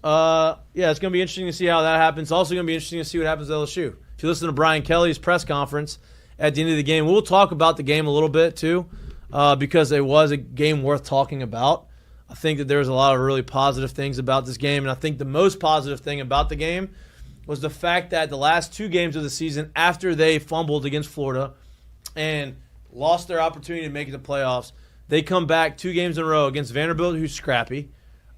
Yeah, it's going to be interesting to see how that happens. It's also going to be interesting to see what happens at LSU. If you listen to Brian Kelly's press conference at the end of the game, we'll talk about the game a little bit too, because it was a game worth talking about. I think that there's a lot of really positive things about this game, and I think the most positive thing about the game was the fact that the last 2 games of the season, after they fumbled against Florida and lost their opportunity to make it to playoffs, they come back 2 games in a row against Vanderbilt, who's scrappy.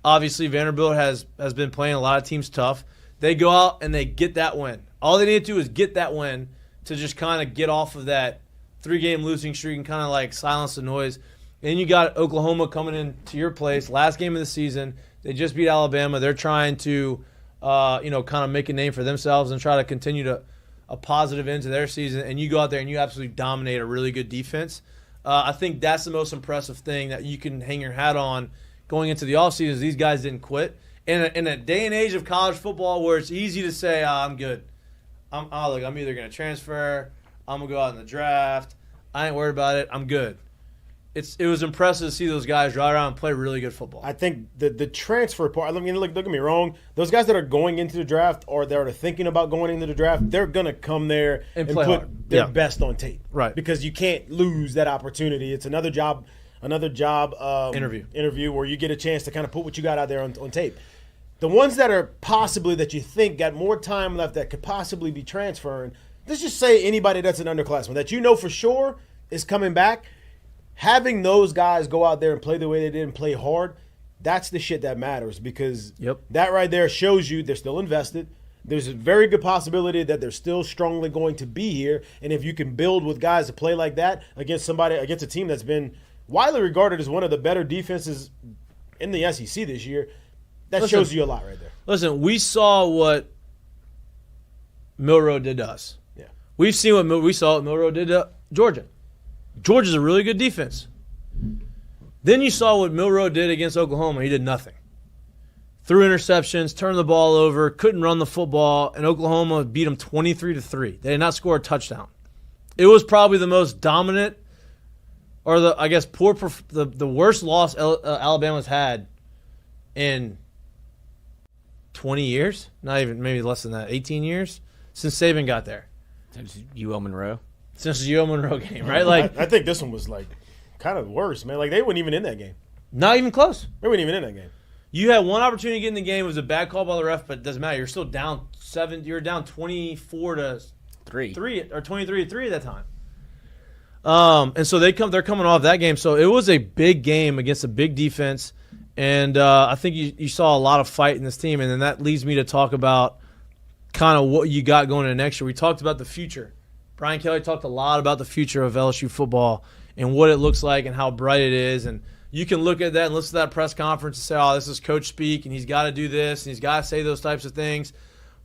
Obviously, Vanderbilt has been playing a lot of teams tough. They go out and they get that win. All they need to do is get that win to just kind of get off of that 3-game losing streak and kind of like silence the noise. And you got Oklahoma coming into your place, last game of the season. They just beat Alabama. They're trying to, kind of make a name for themselves and try to continue to a positive end to their season. And you go out there and you absolutely dominate a really good defense. I think that's the most impressive thing that you can hang your hat on going into the offseason is these guys didn't quit. In a day and age of college football where it's easy to say, I'm good. I'm either going to transfer, I'm going to go out in the draft, I ain't worried about it, I'm good. It was impressive to see those guys ride around and play really good football. I think the transfer part, don't get me wrong, those guys that are going into the draft or that are thinking about going into the draft, they're going to come there and play put hard. their best on tape. Right. Because you can't lose that opportunity. It's another job interview where you get a chance to kind of put what you got out there on tape. The ones that are possibly that you think got more time left that could possibly be transferring, let's just say anybody that's an underclassman that you know for sure is coming back, having those guys go out there and play the way they did and play hard, that's the shit that matters because that right there shows you they're still invested. There's a very good possibility that they're still strongly going to be here. And if you can build with guys to play like that against a team that's been widely regarded as one of the better defenses in the SEC this year, that shows you a lot right there. Listen, we saw what Milroe did to us. Yeah. We've seen what Milroe did to Georgia. Georgia's a really good defense. Then you saw what Milroe did against Oklahoma. He did nothing. Threw interceptions, turned the ball over, couldn't run the football, and Oklahoma beat them 23-3. They did not score a touchdown. It was probably the most dominant, or the worst loss Alabama's had in 20 years. Not even, maybe less than that, 18 years since Saban got there. Since UL Monroe. Since the UL Monroe game, right? Like I think this one was like kind of worse, man. Like they weren't even in that game. Not even close. They weren't even in that game. You had one opportunity to get in the game. It was a bad call by the ref, but it doesn't matter. You're still down 7. You're down 24-3 or 23-3 at that time. And so they're coming off that game. So it was a big game against a big defense, and I think you saw a lot of fight in this team. And then that leads me to talk about kind of what you got going into next year. We talked about the future. Brian Kelly talked a lot about the future of LSU football and what it looks like and how bright it is. And you can look at that and listen to that press conference and say, oh, this is coach speak, and he's got to do this, and he's got to say those types of things.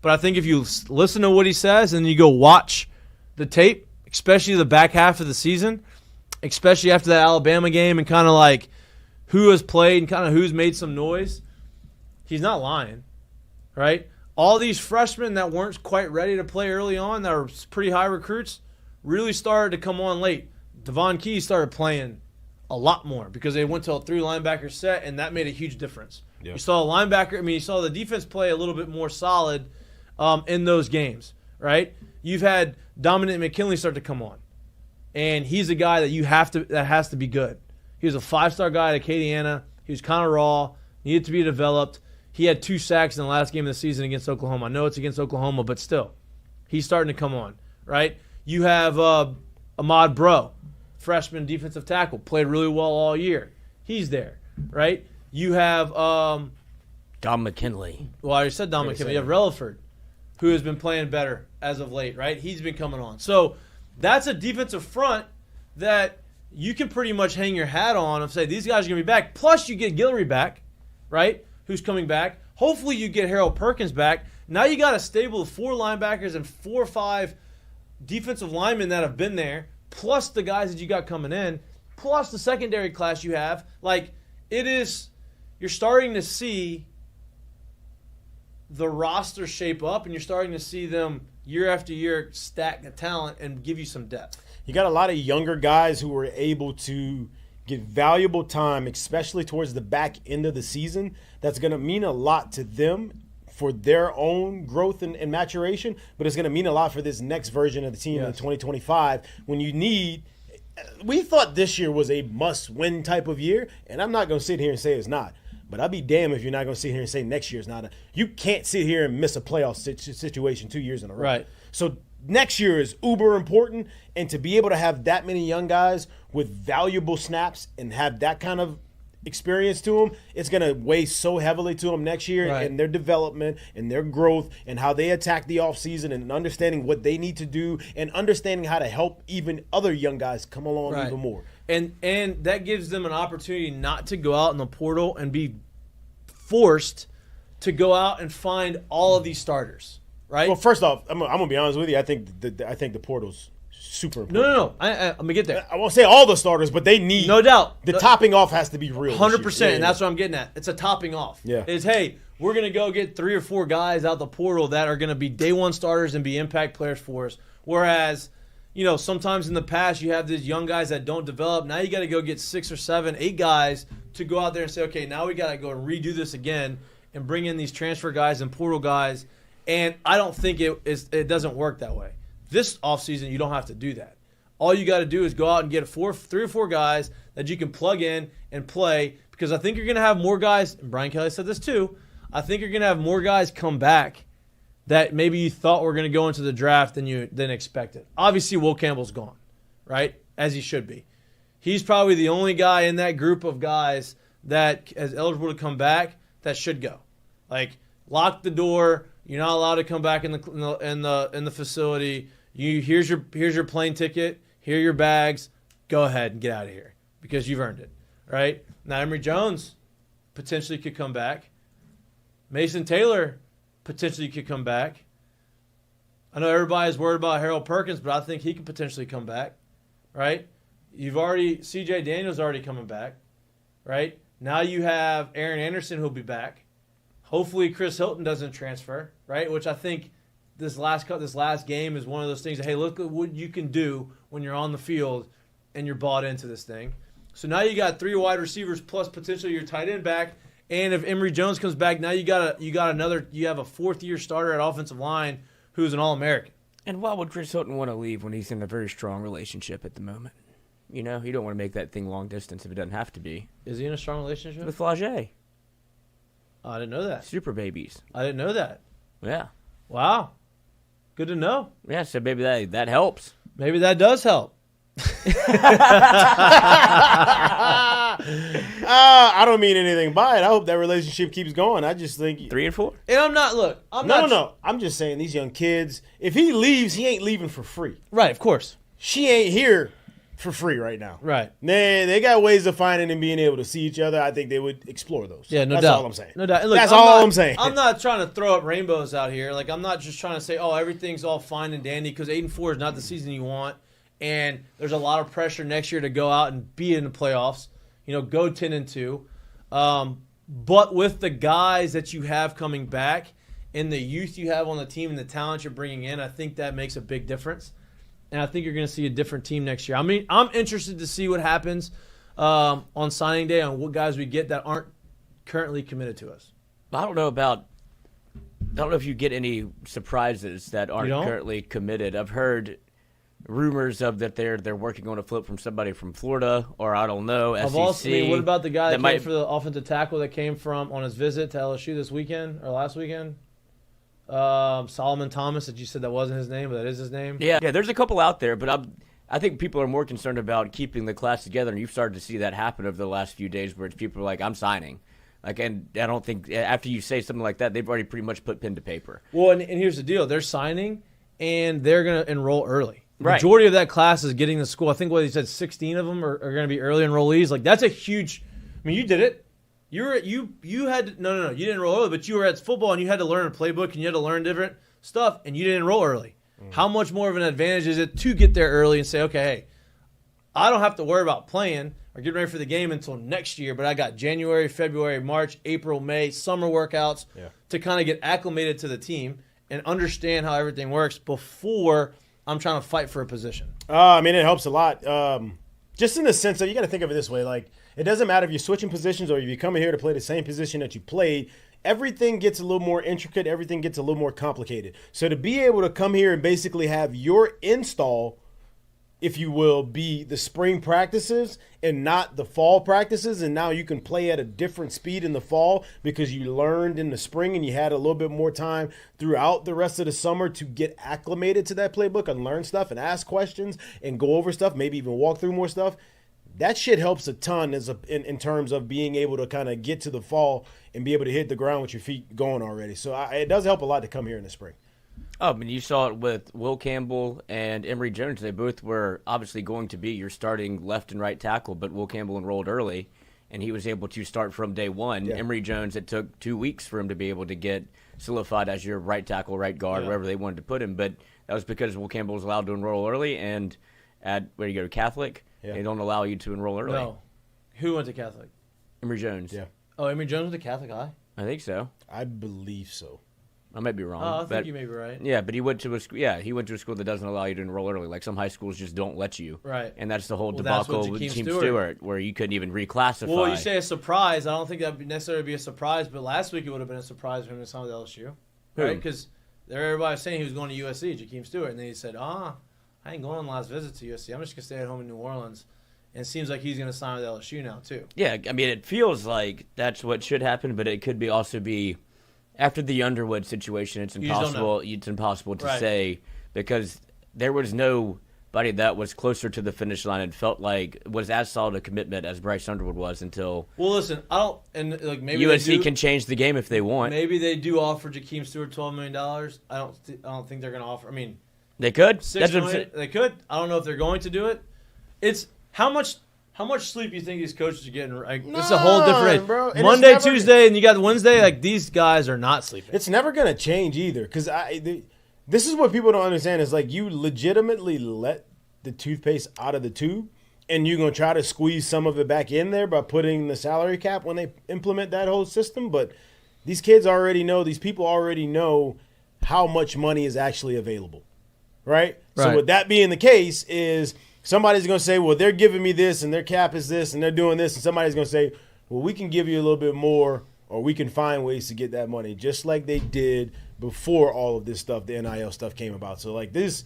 But I think if you listen to what he says and you go watch the tape, especially the back half of the season, especially after that Alabama game and kind of like who has played and kind of who's made some noise, he's not lying, right? All these freshmen that weren't quite ready to play early on, that were pretty high recruits, really started to come on late. Devon Key started playing a lot more because they went to a 3-linebacker set, and that made a huge difference. Yep. You saw you saw the defense play a little bit more solid in those games, right? You've had Dominic McKinley start to come on, and he's a guy that has to be good. He was a 5-star guy at Acadiana. He was kind of raw, needed to be developed. He had 2 sacks in the last game of the season against Oklahoma. I know it's against Oklahoma, but still, he's starting to come on, right? You have Ahmad Bro, freshman defensive tackle, played really well all year. He's there, right? You have Dom McKinley. Well, I already said Dom McKinley. You have Relaford, who has been playing better as of late, right? He's been coming on. So that's a defensive front that you can pretty much hang your hat on and say these guys are going to be back. Plus, you get Guillory back, right, who's coming back. Hopefully, you get Harold Perkins back. Now you got a stable of 4 linebackers and 4 or 5 defensive linemen that have been there, plus the guys that you got coming in, plus the secondary class you have. Like, you're starting to see the roster shape up, and you're starting to see them year after year stack the talent and give you some depth. You got a lot of younger guys who were able to get valuable time, especially towards the back end of the season. That's going to mean a lot to them for their own growth and maturation, but it's going to mean a lot for this next version of the team in 2025 when you need – we thought this year was a must-win type of year, and I'm not going to sit here and say it's not. But I'd be damned if you're not going to sit here and say next year's not. You can't sit here and miss a playoff situation 2 years in a row. Right. So next year is uber important, and to be able to have that many young guys with valuable snaps and have that kind of experience to them, it's going to weigh so heavily to them next year in their development and their growth and how they attack the offseason and understanding what they need to do and understanding how to help even other young guys come along even more. And that gives them an opportunity not to go out in the portal and be forced to go out and find all of these starters, right? Well, first off, I'm going to be honest with you. I think the portal's super important. No. I'm going to get there. I won't say all the starters, but they need – no doubt. The topping off has to be real. 100%, and that's what I'm getting at. It's a topping off. Yeah. Is, hey, we're going to go get 3 or 4 guys out the portal that are going to be day one starters and be impact players for us, whereas – sometimes in the past you have these young guys that don't develop. Now you got to go get 6 or 7, 8 guys to go out there and say, okay, now we got to go and redo this again and bring in these transfer guys and portal guys. And I don't think it doesn't work that way. This offseason, you don't have to do that. All you got to do is go out and get 3 or 4 guys that you can plug in and play, because I think you're going to have more guys, and Brian Kelly said this too, I think you're going to have more guys come back that maybe you thought were going to go into the draft than expected. Obviously, Will Campbell's gone, right? As he should be. He's probably the only guy in that group of guys that is eligible to come back that should go. Like, lock the door. You're not allowed to come back in the facility. Here's your plane ticket. Here are your bags. Go ahead and get out of here because you've earned it, right? Now, Emory Jones potentially could come back. Mason Taylor potentially could come back. I know everybody's worried about Harold Perkins, but I think he could potentially come back, right? C.J. Daniels already coming back, right? Now you have Aaron Anderson who'll be back. Hopefully Chris Hilton doesn't transfer, right? Which I think this last game is one of those things that, hey, look at what you can do when you're on the field and you're bought into this thing. So now you got 3 wide receivers plus potentially your tight end back. And if Emory Jones comes back, now you have a 4th-year starter at offensive line who's an All-American. And why would Chris Hilton want to leave when he's in a very strong relationship at the moment? You don't want to make that thing long distance if it doesn't have to be. Is he in a strong relationship? With Flagey. Oh, I didn't know that. Super babies. I didn't know that. Yeah. Wow. Good to know. Yeah, so maybe that helps. Maybe that does help. I don't mean anything by it. I hope that relationship keeps going. I just think 3 and 4. And I'm not. Look, No. I'm just saying these young kids. If he leaves, he ain't leaving for free. Right, of course. She ain't here for free right now. Right. They got ways of finding and being able to see each other. I think they would explore those. Yeah, no doubt. That's all I'm saying. No doubt. Look, that's all I'm saying. I'm not trying to throw up rainbows out here. Like, I'm not just trying to say, oh, everything's all fine and dandy, because 8-4 is not the season you want. And there's a lot of pressure next year to go out and be in the playoffs. Go 10-2. But with the guys that you have coming back and the youth you have on the team and the talent you're bringing in, I think that makes a big difference. And I think you're going to see a different team next year. I mean, I'm interested to see what happens on signing day, on what guys we get that aren't currently committed to us. I don't know if you get any surprises that aren't currently committed. I've heard rumors of that they're working on a flip from somebody from Florida, or I don't know, SEC. What about the guy that came for the offensive tackle that came from on his visit to LSU this weekend or last weekend? Solomon Thomas, that you said that wasn't his name, but that is his name. Yeah. There's a couple out there, but I think people are more concerned about keeping the class together, and you've started to see that happen over the last few days, where people are like, "I'm signing." Like, and I don't think after you say something like that, they've already pretty much put pen to paper. Well, and here's the deal: they're signing, and they're going to enroll early. The right. Majority of that class is getting to school. I think what he said, 16 of them are going to be early enrollees. Like, that's a huge. I mean, you did it. You had no. You didn't enroll early, but you were at football and you had to learn a playbook and you had to learn different stuff, and you didn't enroll early. How much more of an advantage is it to get there early and say, okay, hey, I don't have to worry about playing or getting ready for the game until next year, but I got January, February, March, April, May, summer workouts to kind of get acclimated to the team and understand how everything works before I'm trying to fight for a position. I mean, it helps a lot. Just in the sense that you got to think of it this way. Like, it doesn't matter if you're switching positions or if you're coming here to play the same position that you played. Everything gets a little more intricate. Everything gets a little more complicated. So to be able to come here and basically have your install, if you will, be the spring practices and not the fall practices, and now you can play at a different speed in the fall because you learned in the spring and you had a little bit more time throughout the rest of the summer to get acclimated to that playbook and learn stuff and ask questions and go over stuff, maybe even walk through more stuff. That shit helps a ton in terms of being able to kind of get to the fall and be able to hit the ground with your feet going already. So it does help a lot to come here in the spring. Oh, I mean, you saw it with Will Campbell and Emory Jones. They both were obviously going to be your starting left and right tackle, but Will Campbell enrolled early, and he was able to start from day one. Yeah. Emory Jones, it took 2 weeks for him to be able to get solidified as your right tackle, right guard, wherever they wanted to put him. But that was because Will Campbell was allowed to enroll early, and at where you go to Catholic, they don't allow you to enroll early. No. Who went to Catholic? Emory Jones. Yeah. Oh, Emory Jones went to Catholic High? I think so. I believe so. I might be wrong. Oh, I think you may be right. Yeah, but he went to a school that doesn't allow you to enroll early. Like some high schools just don't let you. Right. And that's the whole That's debacle what with Jakeem Jakeem Stewart, where you couldn't even reclassify. Well, you say a surprise. I don't think that would necessarily be a surprise, but last week it would have been a surprise for him to sign with LSU. Right? Because everybody was saying he was going to USC, Jakeem Stewart, and then he said, I ain't going on last visit to USC. I'm just going to stay at home in New Orleans. And it seems like he's going to sign with LSU now, too. Yeah, I mean, it feels like that's what should happen, but it could be also be after the Underwood situation. It's impossible. It's impossible to say because there was nobody that was closer to the finish line and felt like was as solid a commitment as Bryce Underwood was until. Well, listen, maybe USC can change the game if they want. Maybe they do offer Jakeem Stewart $12 million. I don't think they're going to offer. I mean, they could. $6 million, they could. I don't know if they're going to do it. It's how much sleep you think these coaches are getting? It's a whole different bro. Monday, Tuesday, and you got Wednesday. Like these guys are not sleeping. It's never gonna change either. Because this is what people don't understand is like you legitimately let the toothpaste out of the tube, and you're gonna try to squeeze some of it back in there by putting the salary cap when they implement that whole system. But these kids already know. These people already know how much money is actually available, right? So with that being the case is. Somebody's going to say, well, they're giving me this and their cap is this and they're doing this. And somebody's going to say, well, we can give you a little bit more or we can find ways to get that money just like they did before all of this stuff, the NIL stuff came about. So, like, this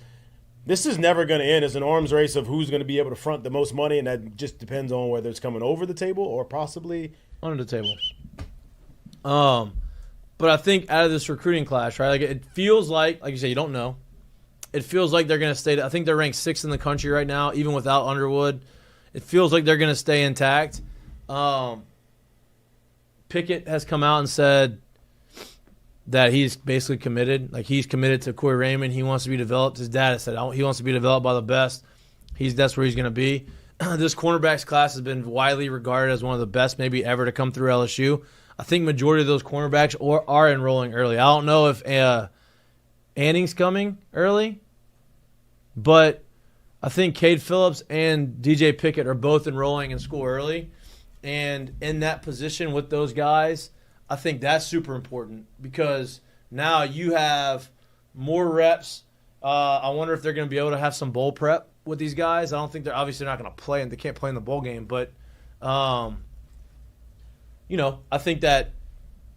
is never going to end as an arms race of who's going to be able to front the most money, and that just depends on whether it's coming over the table or possibly under the table. But I think out of this recruiting class, right, like it feels like you say, you don't know. It feels like they're going to stay. I think they're ranked 6th in the country right now, even without Underwood. It feels like they're going to stay intact. Pickett has come out and said that he's basically committed. Like he's committed to Corey Raymond. He wants to be developed. His dad has said he wants to be developed by the best. That's where he's going to be. This cornerbacks class has been widely regarded as one of the best maybe ever to come through LSU. I think majority of those cornerbacks are enrolling early. I don't know if Anning's coming early, but I think Cade Phillips and DJ Pickett are both enrolling in school early. And in that position with those guys, I think that's super important because now you have more reps. I wonder if they're going to be able to have some bowl prep with these guys. I don't think they're obviously not going to play, and they can't play in the bowl game. But, I think that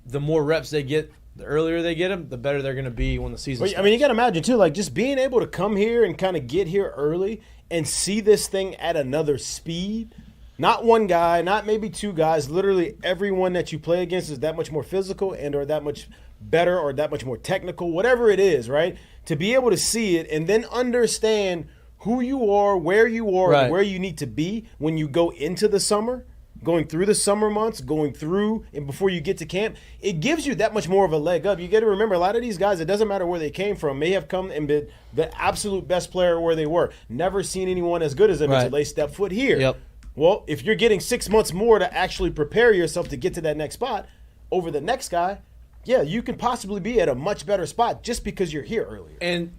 the more reps they get, the earlier they get them, the better they're going to be when the season starts. I mean, you got to imagine, too, like just being able to come here and kind of get here early and see this thing at another speed. Not one guy, not maybe two guys. Literally everyone that you play against is that much more physical and or that much better or that much more technical, whatever it is, right? To be able to see it and then understand who you are, and where you need to be when you go into the summer, going through the summer months, going through and before you get to camp, it gives you that much more of a leg up. You got to remember, a lot of these guys, it doesn't matter where they came from, may have come and been the absolute best player where they were. Never seen anyone as good as them until they step foot here. Yep. Well, if you're getting 6 months more to actually prepare yourself to get to that next spot over the next guy, yeah, you can possibly be at a much better spot just because you're here earlier. And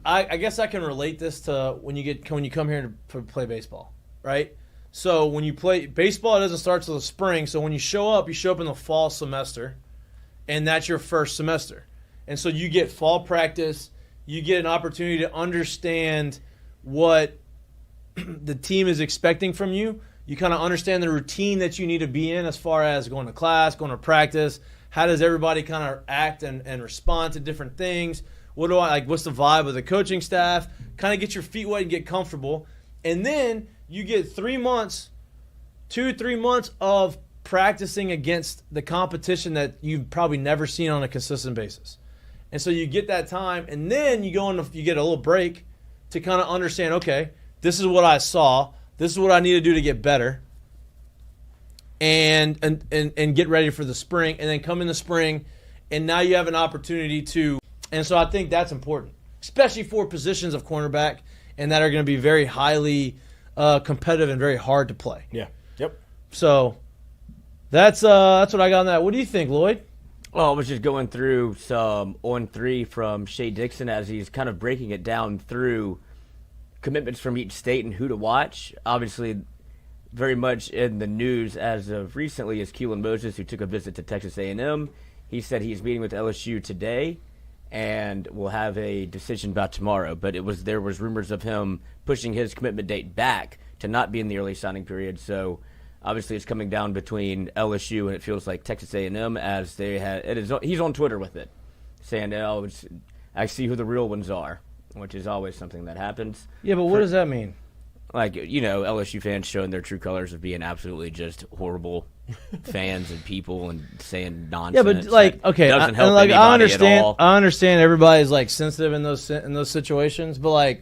I guess I can relate this to when you come here to play baseball, right? So when you play baseball, it doesn't start till the spring. So when you show up in the fall semester, and that's your first semester. And so you get fall practice. You get an opportunity to understand what the team is expecting from you. You kind of understand the routine that you need to be in as far as going to class, going to practice. How does everybody kind of act and respond to different things? What's the vibe of the coaching staff? Kind of get your feet wet and get comfortable. And then you get 3 months, 2-3 months of practicing against the competition that you've probably never seen on a consistent basis. And so you get that time, and then you get a little break to kind of understand, okay, this is what I saw. This is what I need to do to get better. And get ready for the spring, and then come in the spring, and now you have an opportunity to. And so I think that's important, especially for positions of cornerback, and that are going to be very highly competitive and very hard to play. Yeah. Yep. So that's what I got on that. What do you think, Lloyd? Well, I was just going through some on-3 from Shea Dixon as he's kind of breaking it down through commitments from each state and who to watch. Obviously, very much in the news as of recently is Keelan Moses, who took a visit to Texas A&M. He said he's meeting with LSU today and will have a decision about tomorrow. But there was rumors of him pushing his commitment date back to not be in the early signing period. So obviously it's coming down between LSU and it feels like Texas A&M as he's on Twitter with it, saying, I see who the real ones are, which is always something that happens. Yeah, but what does that mean? Like, LSU fans showing their true colors of being absolutely just horrible fans and people and saying nonsense. Yeah, but doesn't help anybody I at all. understand everybody's sensitive in those situations, but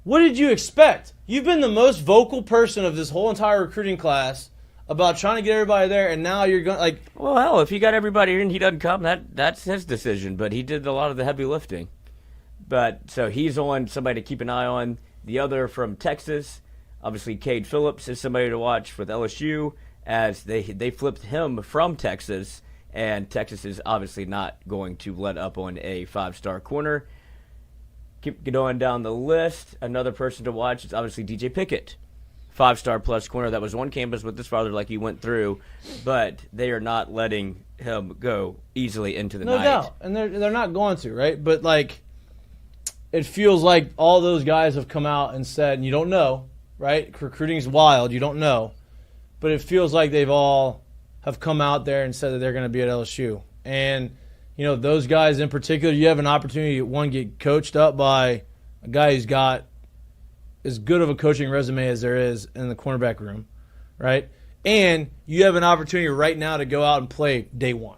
what did you expect? You've been the most vocal person of this whole entire recruiting class about trying to get everybody there, and now you're going Well, hell, if he got everybody here and he doesn't come, that's his decision. But he did a lot of the heavy lifting. But so he's on somebody to keep an eye on. The other from Texas, obviously, Cade Phillips is somebody to watch with LSU as they flipped him from Texas, and Texas is obviously not going to let up on a 5-star corner. Keep going down the list. Another person to watch is obviously DJ Pickett, 5-star plus corner that was on campus with his father like he went through, but they are not letting him go easily into the night. No doubt, and they're not going to, right? But it feels like all those guys have come out and said, and you don't know, right? Recruiting's wild, you don't know. But it feels like they've all have come out there and said that they're going to be at LSU. And, those guys in particular, you have an opportunity to, get coached up by a guy who's got as good of a coaching resume as there is in the cornerback room, right? And you have an opportunity right now to go out and play day one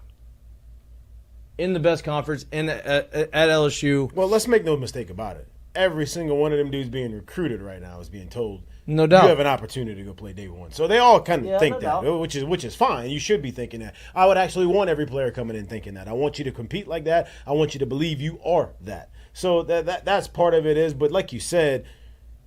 in the best conference at LSU. Well, let's make no mistake about it. Every single one of them dudes being recruited right now is being told, no doubt, you have an opportunity to go play day one. So they all kind of think no that, which is fine. You should be thinking that. I would actually want every player coming in thinking that. I want you to compete like that. I want you to believe you are that. So that's part of it is. But like you said,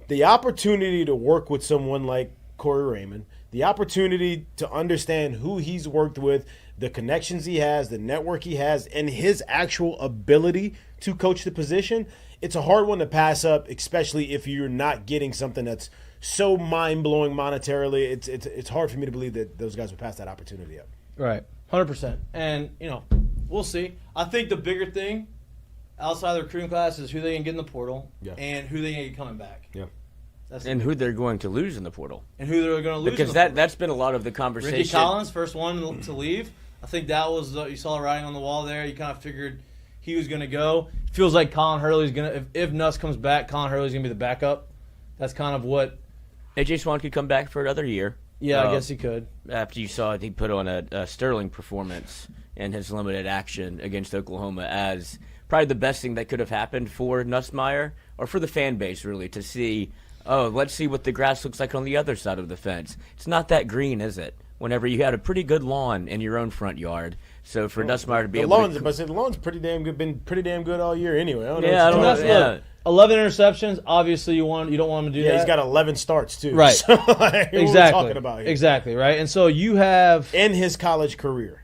the opportunity to work with someone like Corey Raymond, the opportunity to understand who he's worked with, the connections he has, the network he has, and his actual ability to coach the position, it's a hard one to pass up, especially if you're not getting something that's so mind-blowing monetarily. It's hard for me to believe that those guys would pass that opportunity up. Right, 100%. And, we'll see. I think the bigger thing outside the recruiting class is who they can get in the portal and who they can get coming back. Yeah. And who they're going to lose in the portal. And who they're going to lose because that's been a lot of the conversation. Ricky Collins, first one to leave. I think that was you saw the writing on the wall there. You kind of figured he was going to go. Feels like Colin Hurley's going to, if Nuss comes back, Colin Hurley's going to be the backup. That's kind of what. AJ Swan could come back for another year. Yeah, I guess he could. After you saw he put on a sterling performance in his limited action against Oklahoma as probably the best thing that could have happened for Nussmeier or for the fan base, really, to see, let's see what the grass looks like on the other side of the fence. It's not that green, is it? Whenever you had a pretty good lawn in your own front yard. So for Nussmeier to be able to... The lawn's pretty damn good, been pretty damn good all year anyway. I don't know. 11 interceptions. Obviously, you don't want him to do that. Yeah, he's got 11 starts too. Right. So, exactly. What we're talking about here. Exactly, right? And so you have... In his college career.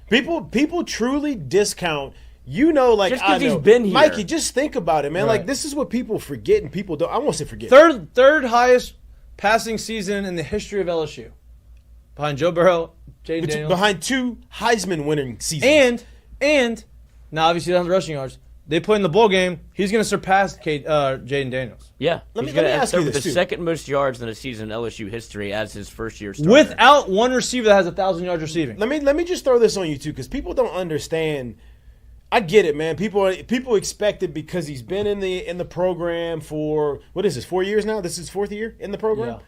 People truly discount... just because he's been here. Mikey, just think about it, man. Right. This is what people forget and people don't... I won't say forget. Third highest passing season in the history of LSU. Behind Joe Burrow, Jaden Daniels. Behind two Heisman winning seasons. And now obviously down the rushing yards. they play in the bowl game, he's going to surpass Jaden Daniels. Yeah. Let He's me gonna ask you have this, the too. second most yards in a season in LSU history as his first-year starter. Without one receiver that has 1,000 yards receiving. Let me just throw this on you too, because people don't understand. I get it, man. People expect it because he's been in the program for what is this, 4 years now? This is his 4th year in the program. Yeah.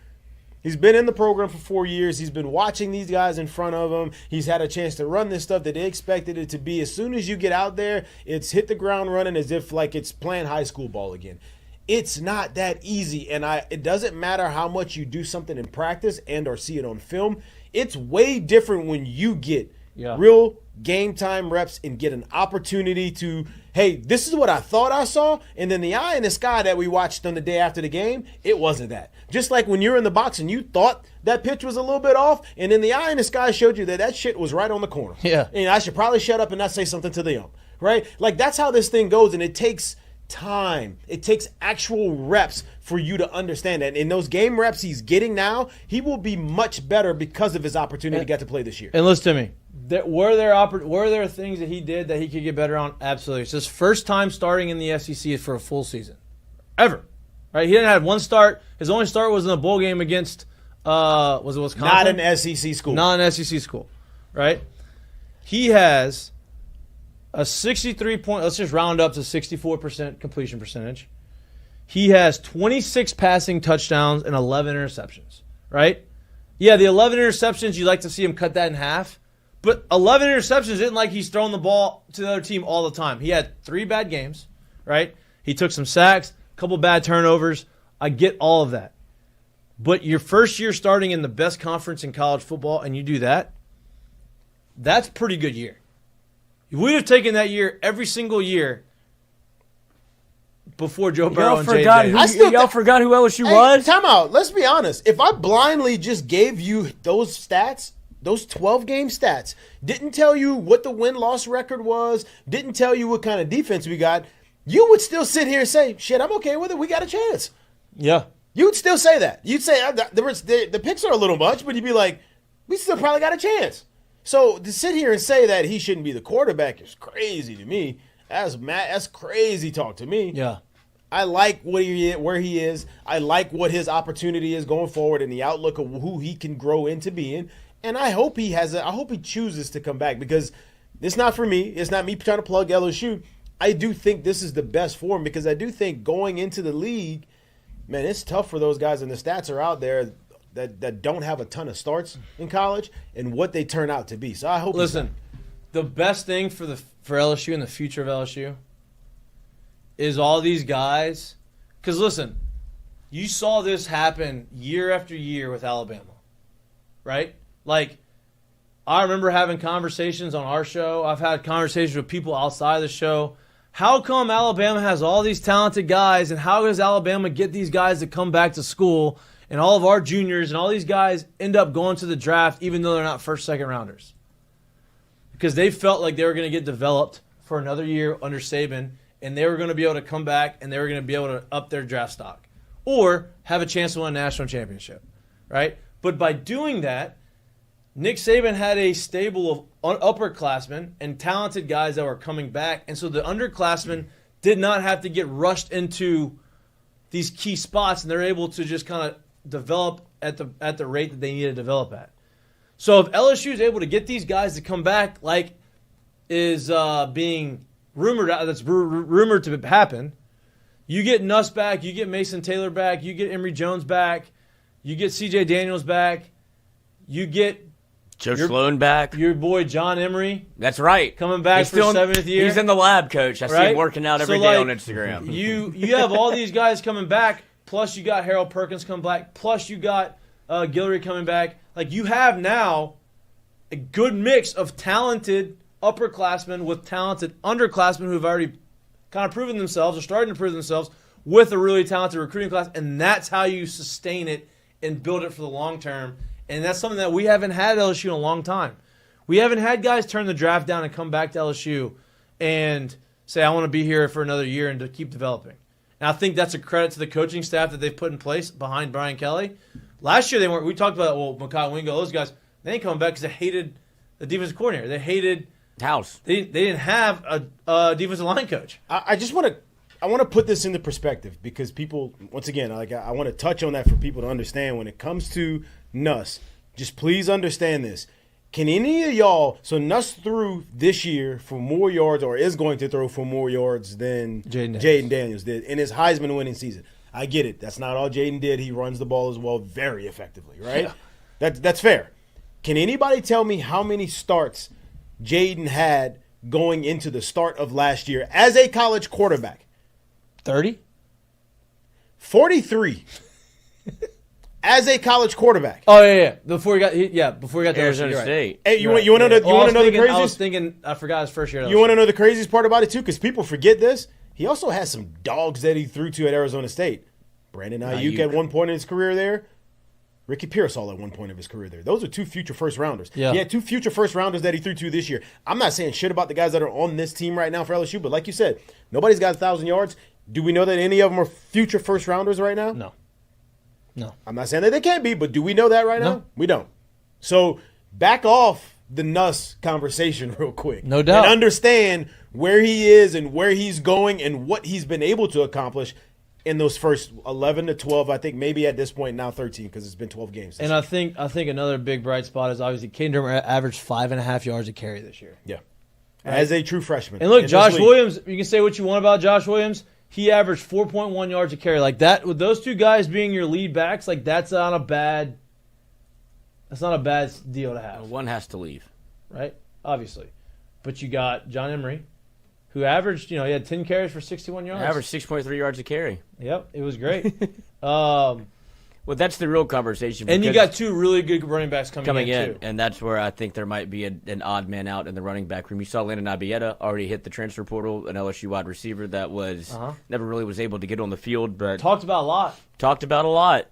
He's been in the program for 4 years. He's been watching these guys in front of him. He's had a chance to run this stuff that they expected it to be. As soon as you get out there, it's hit the ground running as if like it's playing high school ball again. It's not that easy, and it doesn't matter how much you do something in practice and or see it on film. It's way different when you get real game time reps and get an opportunity to, hey, this is what I thought I saw, and then the eye in the sky that we watched on the day after the game, it wasn't that. Just like when you're in the box and you thought that pitch was a little bit off, and then the eye in the sky showed you that shit was right on the corner. Yeah. And I should probably shut up and not say something to the ump, right? Like, that's how this thing goes, and it takes time. It takes actual reps for you to understand that. And those game reps he's getting now, he will be much better because of his opportunity to get to play this year. And listen to me. Were there things that he did that he could get better on? Absolutely. It's his first time starting in the SEC for a full season. Ever. Right? He didn't have one start. His only start was in the bowl game against, was it Wisconsin? Not an SEC school. Not an SEC school. Right? He has a 63 point, let's just round up to 64% completion percentage. He has 26 passing touchdowns and 11 interceptions. Right? Yeah, the 11 interceptions, you like to see him cut that in half. But 11 interceptions isn't like he's throwing the ball to the other team all the time. He had 3 bad games, right? He took some sacks, a couple bad turnovers. I get all of that. But your first year starting in the best conference in college football and you do that, that's a pretty good year. If we'd have taken that year every single year before Joe Burrow and JJ. Y'all forgot who LSU was? Time out. Let's be honest. If I blindly just gave you those stats, those 12-game stats, didn't tell you what the win-loss record was, didn't tell you what kind of defense we got, you would still sit here and say, shit, I'm okay with it. We got a chance. Yeah. You would still say that. You'd say the picks are a little much, but you'd be like, we still probably got a chance. So to sit here and say that he shouldn't be the quarterback is crazy to me. That's crazy talk to me. Yeah. I like where he is. I like what his opportunity is going forward and the outlook of who he can grow into being. And I hope he chooses to come back because it's not for me. It's not me trying to plug LSU. I do think this is the best for him because I do think going into the league, man, it's tough for those guys, and the stats are out there that don't have a ton of starts in college and what they turn out to be. So I hope. Listen, the best thing for LSU and the future of LSU is all these guys. Because listen, you saw this happen year after year with Alabama, right? Like, I remember having conversations on our show. I've had conversations with people outside the show. How come Alabama has all these talented guys, and how does Alabama get these guys to come back to school, and all of our juniors and all these guys end up going to the draft even though they're not first, second rounders? Because they felt like they were going to get developed for another year under Saban, and they were going to be able to come back, and they were going to be able to up their draft stock or have a chance to win a national championship, right? But by doing that, Nick Saban had a stable of upperclassmen and talented guys that were coming back, and so the underclassmen did not have to get rushed into these key spots, and they're able to just kind of develop at the rate that they need to develop at. So if LSU is able to get these guys to come back, like is being rumored, that's rumored to happen, you get Nuss back, you get Mason Taylor back, you get Emory Jones back, you get C.J. Daniels back, you get Joe Sloan back. Your boy John Emery. That's right. Coming back for 7th year. He's in the lab, coach. I see him working out every day on Instagram. You have all these guys coming back, plus you got Harold Perkins coming back, plus you got Guillory coming back. Like, you have now a good mix of talented upperclassmen with talented underclassmen who have already kind of proven themselves or starting to prove themselves with a really talented recruiting class, and that's how you sustain it and build it for the long term. And that's something that we haven't had at LSU in a long time. We haven't had guys turn the draft down and come back to LSU and say, I want to be here for another year and to keep developing. And I think that's a credit to the coaching staff that they've put in place behind Brian Kelly. Last year they weren't. We talked about, Mikie Wingo, those guys, they ain't coming back because they hated the defensive coordinator. They hated House. They didn't have a defensive line coach. I just want to put this into perspective because people, once again, I want to touch on that for people to understand when it comes to Nuss. Just please understand this. Can any of y'all, so Nuss threw this year for more yards or is going to throw for more yards than Jaden Daniels did in his Heisman winning season. I get it. That's not all Jaden did. He runs the ball as well very effectively, right? Yeah. That's fair. Can anybody tell me how many starts Jaden had going into the start of last year as a college quarterback? 30? 43. As a college quarterback. Oh yeah. Before he got to Arizona State. Hey, you want to know the craziest? I was thinking I forgot his first year. You want to know the craziest part about it too? Because people forget this. He also has some dogs that he threw to at Arizona State. Brandon Ayuk at one point in his career there. Ricky Pearsall at one point of his career there. Those are 2 future first rounders. Yeah. He had 2 future first rounders that he threw to this year. I'm not saying shit about the guys that are on this team right now for LSU, but like you said, nobody's got 1,000 yards. Do we know that any of them are future first rounders right now? No. I'm not saying that they can't be, but do we know that right now? We don't. So back off the Nuss conversation real quick. No doubt. And understand where he is and where he's going and what he's been able to accomplish in those first 11 to 12, I think maybe at this point now 13 because it's been 12 games. And I think another big bright spot is obviously Caden Durham averaged 5.5 yards a carry this year. Yeah. Right. As a true freshman. And look, Josh Williams, you can say what you want about Josh Williams. He averaged 4.1 yards a carry. Like that, with those 2 guys being your lead backs, like that's not a bad deal to have. One has to leave. Right? Obviously. But you got John Emery, who averaged, he had 10 carries for 61 yards. Averaged 6.3 yards a carry. Yep, it was great. Well, that's the real conversation. And you got 2 really good running backs coming in, too. And that's where I think there might be an odd man out in the running back room. You saw Landon Abieta already hit the transfer portal, an LSU wide receiver that was never really was able to get on the field. But Talked about a lot.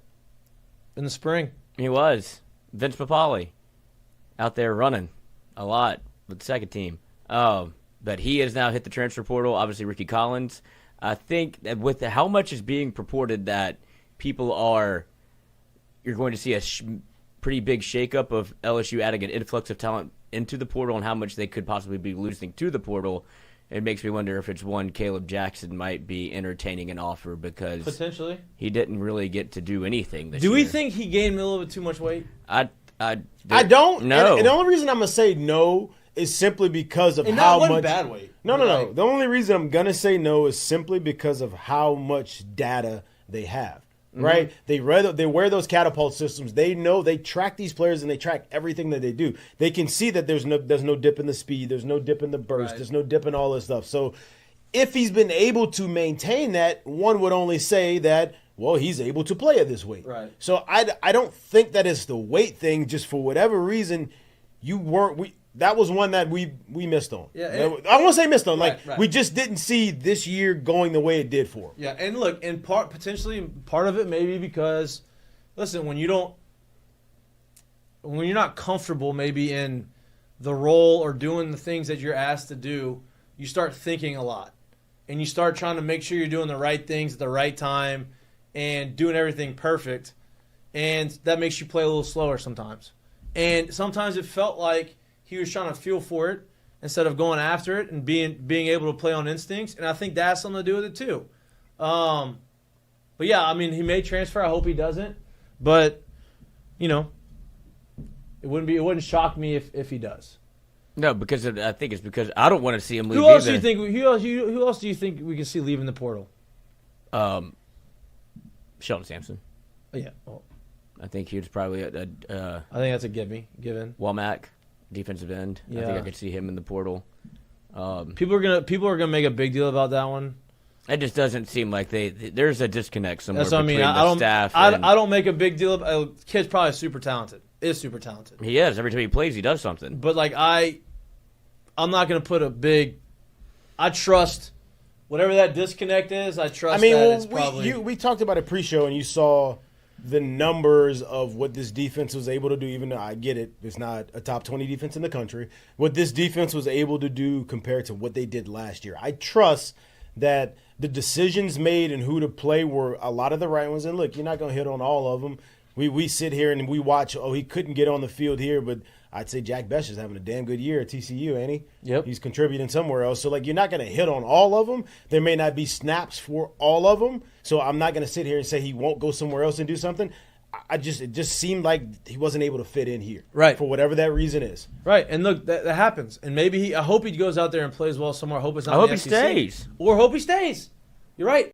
In the spring. He was. Vince Papali out there running a lot with the second team. But he has now hit the transfer portal. Obviously, Ricky Collins. I think that with how much is being purported that you're going to see a pretty big shakeup of LSU adding an influx of talent into the portal and how much they could possibly be losing to the portal. It makes me wonder if it's one Caleb Jackson might be entertaining an offer because potentially he didn't really get to do anything this year. Do we think he gained a little bit too much weight? I don't. No. And the only reason I'm going to say no is simply because of how much bad weight. No. The only reason I'm going to say no is simply because of how much data they have. Right? They wear those catapult systems. They know they track these players and they track everything that they do. They can see that there's no dip in the speed, there's no dip in the burst, there's no dip in all this stuff. So if he's been able to maintain that, one would only say that, well, he's able to play at this weight. Right. So I don't think that it's the weight thing. Just for whatever reason, that was one that we missed on. Yeah, I won't say missed on. Right. We just didn't see this year going the way it did for him. Yeah, and look, potentially part of it maybe because, listen, when you're not comfortable maybe in the role or doing the things that you're asked to do, you start thinking a lot. And you start trying to make sure you're doing the right things at the right time and doing everything perfect. And that makes you play a little slower sometimes. And sometimes it felt like he was trying to feel for it instead of going after it and being able to play on instincts. And I think that has something to do with it too. But yeah, I mean, he may transfer. I hope he doesn't. But, it wouldn't shock me if he does. No, because I think it's because I don't want to see him leave. Who else do you think we can see leaving the portal? Sheldon Sampson. Oh, yeah. Well, I think he was probably I think that's a given. Womack. Defensive end. Yeah. I think I could see him in the portal. People are gonna make a big deal about that one. It just doesn't seem like there's a disconnect somewhere That's what between the staff. I don't make a big deal of. Kid's probably super talented. Is super talented. He is. Every time he plays, he does something. But I'm not gonna put a big. I trust whatever that disconnect is. I trust. We talked about it pre-show, and you saw the numbers of what this defense was able to do, even though I get it, it's not a top 20 defense in the country, what this defense was able to do compared to what they did last year. I trust that the decisions made and who to play were a lot of the right ones. And look, you're not going to hit on all of them. We sit here and we watch, he couldn't get on the field here, but I'd say Jack Best is having a damn good year at TCU, ain't he? Yep. He's contributing somewhere else. So, like, you're not going to hit on all of them. There may not be snaps for all of them. So I'm not going to sit here and say he won't go somewhere else and do something. It just seemed like he wasn't able to fit in here. Right. For whatever that reason is. Right. And look, that happens. And maybe I hope he goes out there and plays well somewhere. I hope it's not I hope the he SEC. stays. Or hope he stays. You're right.